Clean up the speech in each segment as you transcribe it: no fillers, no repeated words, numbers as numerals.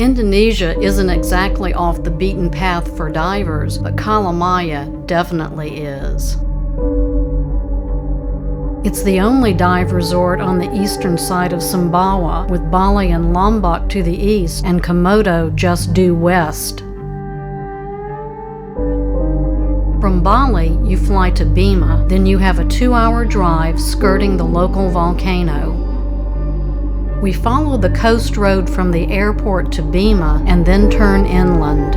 Indonesia isn't exactly off the beaten path for divers, but Kalamaya definitely is. It's the only dive resort on the eastern side of Sumbawa, with Bali and Lombok to the east and Komodo just due west. From Bali, you fly to Bima, then you have a 2-hour drive skirting the local volcano. We follow the coast road from the airport to Bima and then turn inland.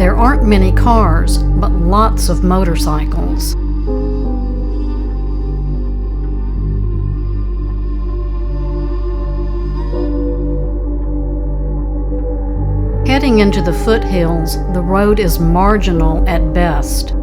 There aren't many cars, but lots of motorcycles. Heading into the foothills, the road is marginal at best.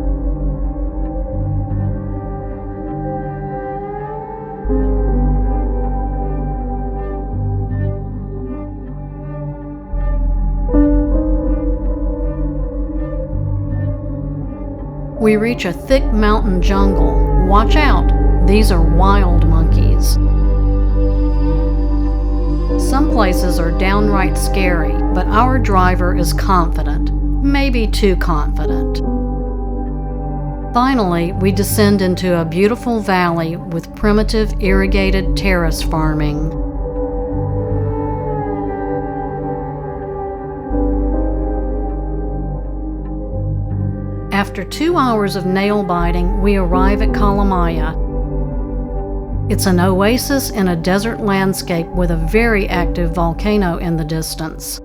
We reach a thick mountain jungle. Watch out, these are wild monkeys. Some places are downright scary, but our driver is confident, maybe too confident. Finally, we descend into a beautiful valley with primitive irrigated terrace farming. After 2 hours of nail biting, we arrive at Kalamaya. It's an oasis in a desert landscape with a very active volcano in the distance.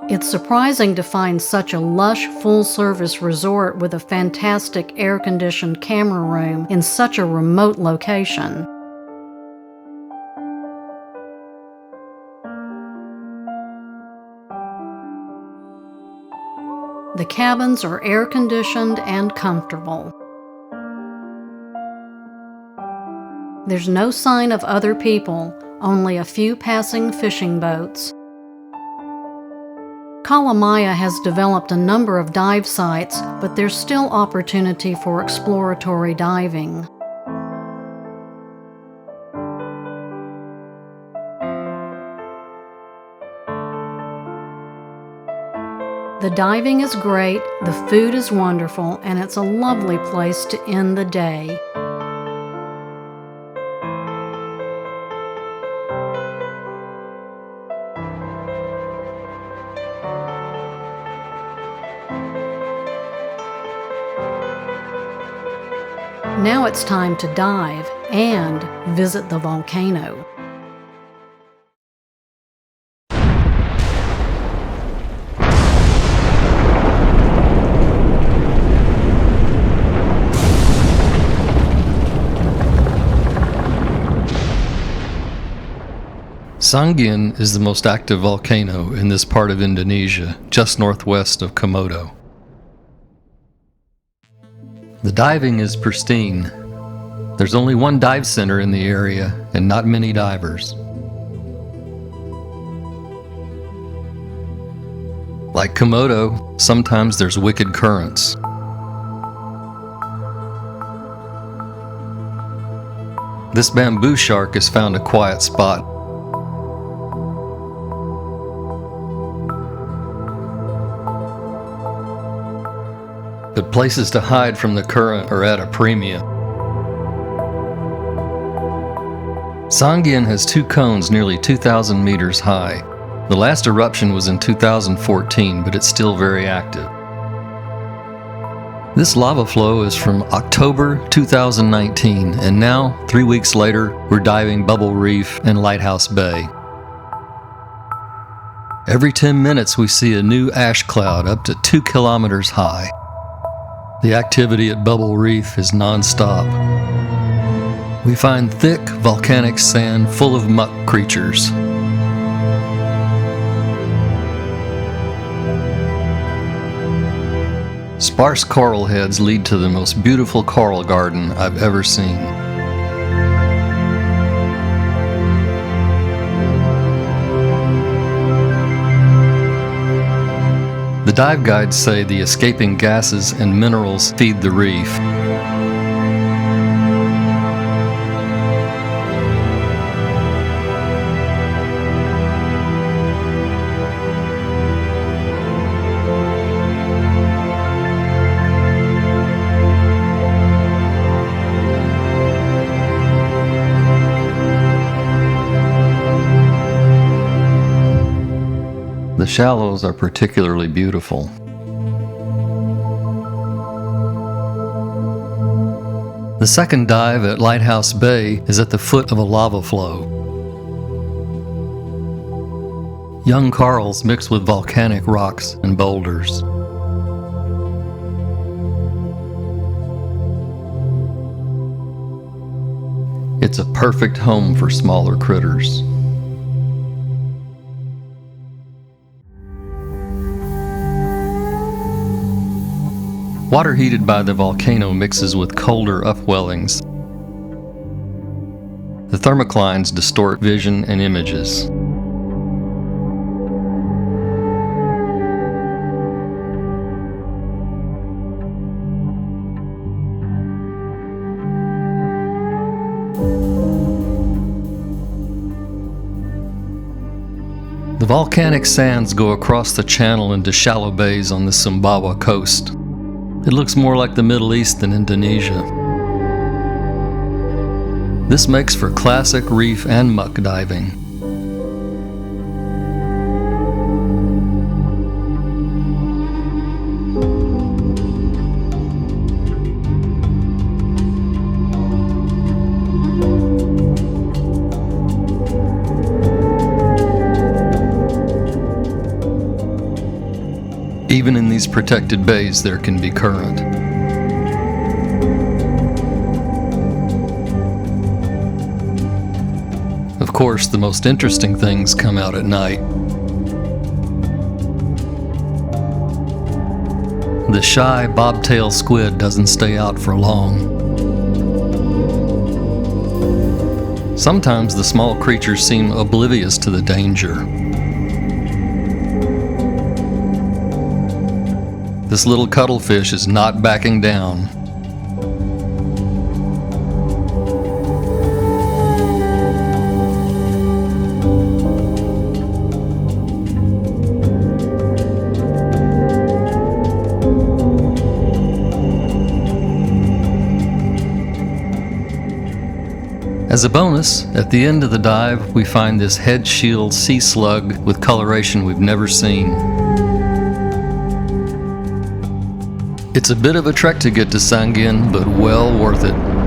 It's surprising to find such a lush, full-service resort with a fantastic air-conditioned camera room in such a remote location. The cabins are air-conditioned and comfortable. There's no sign of other people, only a few passing fishing boats. Kalamaya has developed a number of dive sites, but there's still opportunity for exploratory diving. The diving is great, the food is wonderful, and it's a lovely place to end the day. Now it's time to dive and visit the volcano. Sangin is the most active volcano in this part of Indonesia, just northwest of Komodo. The diving is pristine. There's only one dive center in the area and not many divers. Like Komodo, sometimes there's wicked currents. This bamboo shark has found a quiet spot. But places to hide from the current are at a premium. Sangin has 2 cones nearly 2,000 meters high. The last eruption was in 2014, but it's still very active. This lava flow is from October 2019, and now, 3 weeks later, we're diving Bubble Reef and Lighthouse Bay. Every 10 minutes we see a new ash cloud up to 2 kilometers high. The activity at Bubble Reef is non-stop. We find thick volcanic sand full of muck creatures. Sparse coral heads lead to the most beautiful coral garden I've ever seen. The dive guides say the escaping gases and minerals feed the reef. The shallows are particularly beautiful. The second dive at Lighthouse Bay is at the foot of a lava flow. Young corals mix with volcanic rocks and boulders. It's a perfect home for smaller critters. Water heated by the volcano mixes with colder upwellings. The thermoclines distort vision and images. The volcanic sands go across the channel into shallow bays on the Sumbawa coast. It looks more like the Middle East than Indonesia. This makes for classic reef and muck diving. Even in these protected bays, there can be current. Of course, the most interesting things come out at night. The shy bobtail squid doesn't stay out for long. Sometimes the small creatures seem oblivious to the danger. This little cuttlefish is not backing down. As a bonus, at the end of the dive, we find this head shield sea slug with coloration we've never seen. It's a bit of a trek to get to Sangin, but well worth it.